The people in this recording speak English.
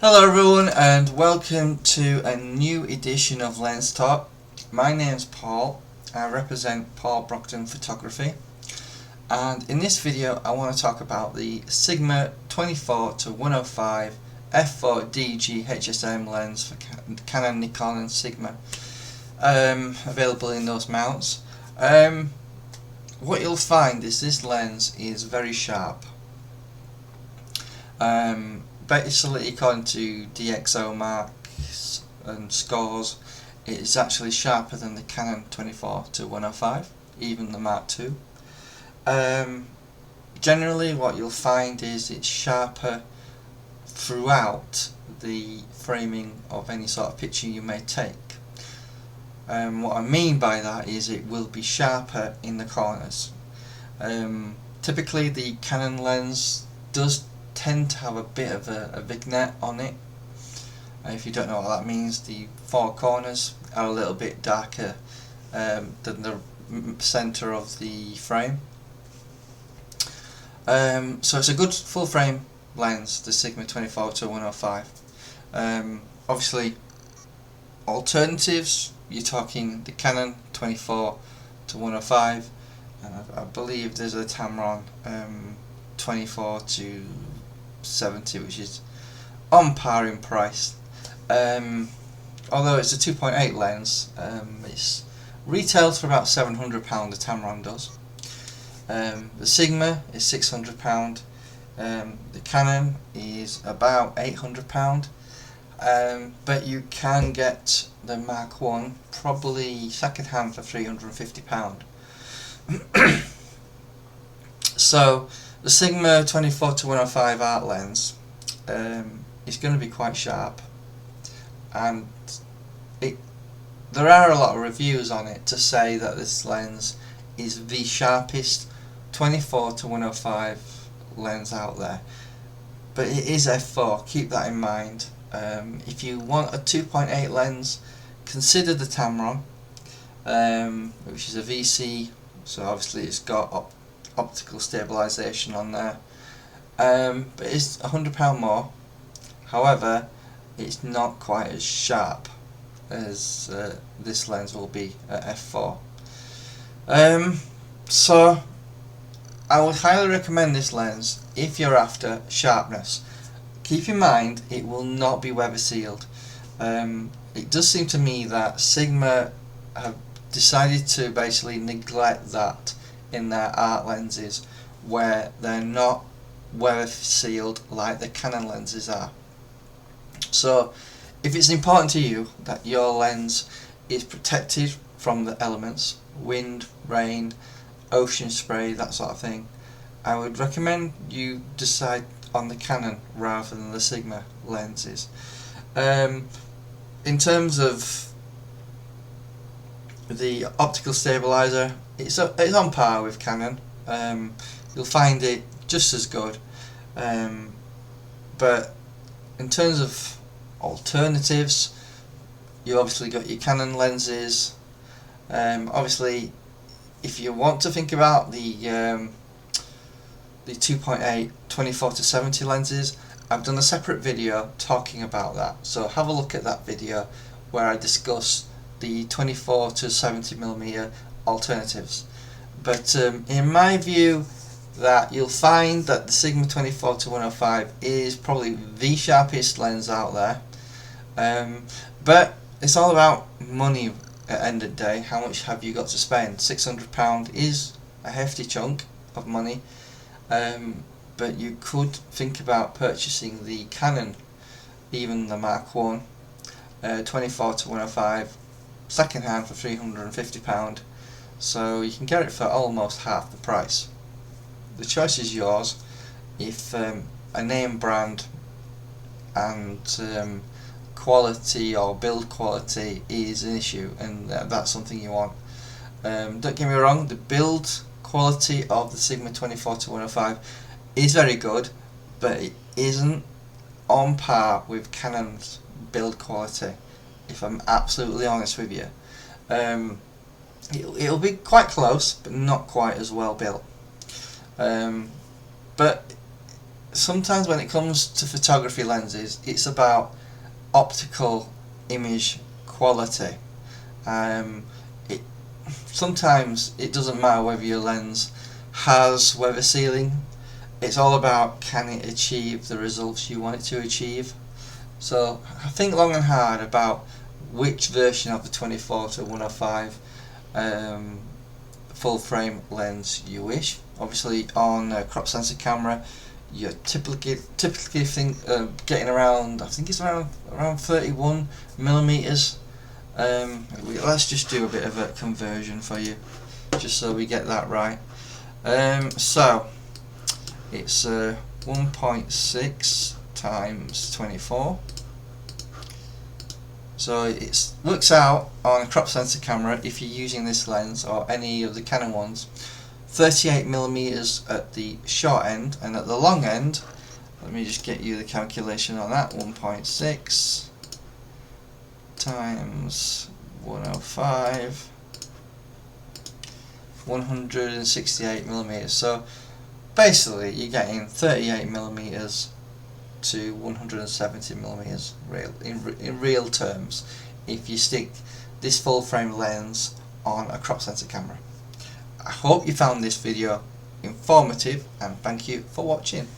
Hello everyone and welcome to a new edition of Lens Talk. My name's Paul. I represent Paul Brockton Photography, and in this video I want to talk about the Sigma 24-105 F4 DG HSM lens for Canon, Nikon and Sigma, available in those mounts. What you'll find is this lens is very sharp. Basically, according to DxO marks and scores, it is actually sharper than the Canon 24-105, even the Mark II. Generally, what you'll find is it's sharper throughout the framing of any sort of picture you may take. What I mean by that is it will be sharper in the corners. Typically, the Canon lens does tend to have a bit of a vignette on it. If you don't know what that means, the four corners are a little bit darker than the centre of the frame. So it's a good full frame lens, the Sigma 24-105. Obviously, alternatives, you're talking the Canon 24-105, and I believe there's a Tamron 24-70, which is on par in price. Although it's a 2.8 lens, it's retails for about £700, the Tamron does. The Sigma is £600, the Canon is about £800, but you can get the Mark I probably second hand for £350. So the Sigma 24-105 art lens is going to be quite sharp, and there are a lot of reviews on it to say that this lens is the sharpest 24-105 lens out there, but it is f4, keep that in mind. If you want a 2.8 lens, consider the Tamron, which is a VC, so obviously it's got optical stabilisation on there, but it's £100 more. However, it's not quite as sharp as this lens will be at f4. So I would highly recommend this lens if you're after sharpness. Keep in mind it will not be weather sealed. It does seem to me that Sigma have decided to basically neglect that in their art lenses, where they're not weather sealed like the Canon lenses are. So if it's important to you that your lens is protected from the elements, wind, rain, ocean spray, that sort of thing, I would recommend you decide on the Canon rather than the Sigma lenses. In terms of the optical stabilizer, it's on par with Canon. You'll find it just as good, but in terms of alternatives, you obviously got your Canon lenses. Obviously, if you want to think about the 2.8 24-70 lenses, I've done a separate video talking about that, so have a look at that video where I discuss the 24-70mm alternatives. But in my view, that you'll find that the Sigma 24-105 is probably the sharpest lens out there. But it's all about money at the end of the day. How much have you got to spend? £600 is a hefty chunk of money, but you could think about purchasing the Canon, even the Mark I 24-105 second hand for £350, so you can get it for almost half the price. The choice is yours. If a name brand and quality or build quality is an issue and that's something you want, don't get me wrong, the build quality of the Sigma 24-105 is very good, but it isn't on par with Canon's build quality, if I'm absolutely honest with you. It'll be quite close, but not quite as well built. But sometimes when it comes to photography lenses, it's about optical image quality. It sometimes it doesn't matter whether your lens has weather sealing. It's all about, can it achieve the results you want it to achieve. So think long and hard about which version of the 24 to 105 full frame lens you wish. Obviously on a crop sensor camera you're typically getting around, I think it's around 31 millimeters. Let's just do a bit of a conversion for you, just so we get that right. So it's 1.6 times 24. So it works out on a crop sensor camera, if you're using this lens or any of the Canon ones, 38 millimeters at the short end, and at the long end, let me just get you the calculation on that. 1.6 times 105, 168 millimeters. So basically you're getting 38 millimeters to 170 millimeters in real terms if you stick this full frame lens on a crop sensor camera. I hope you found this video informative, and thank you for watching.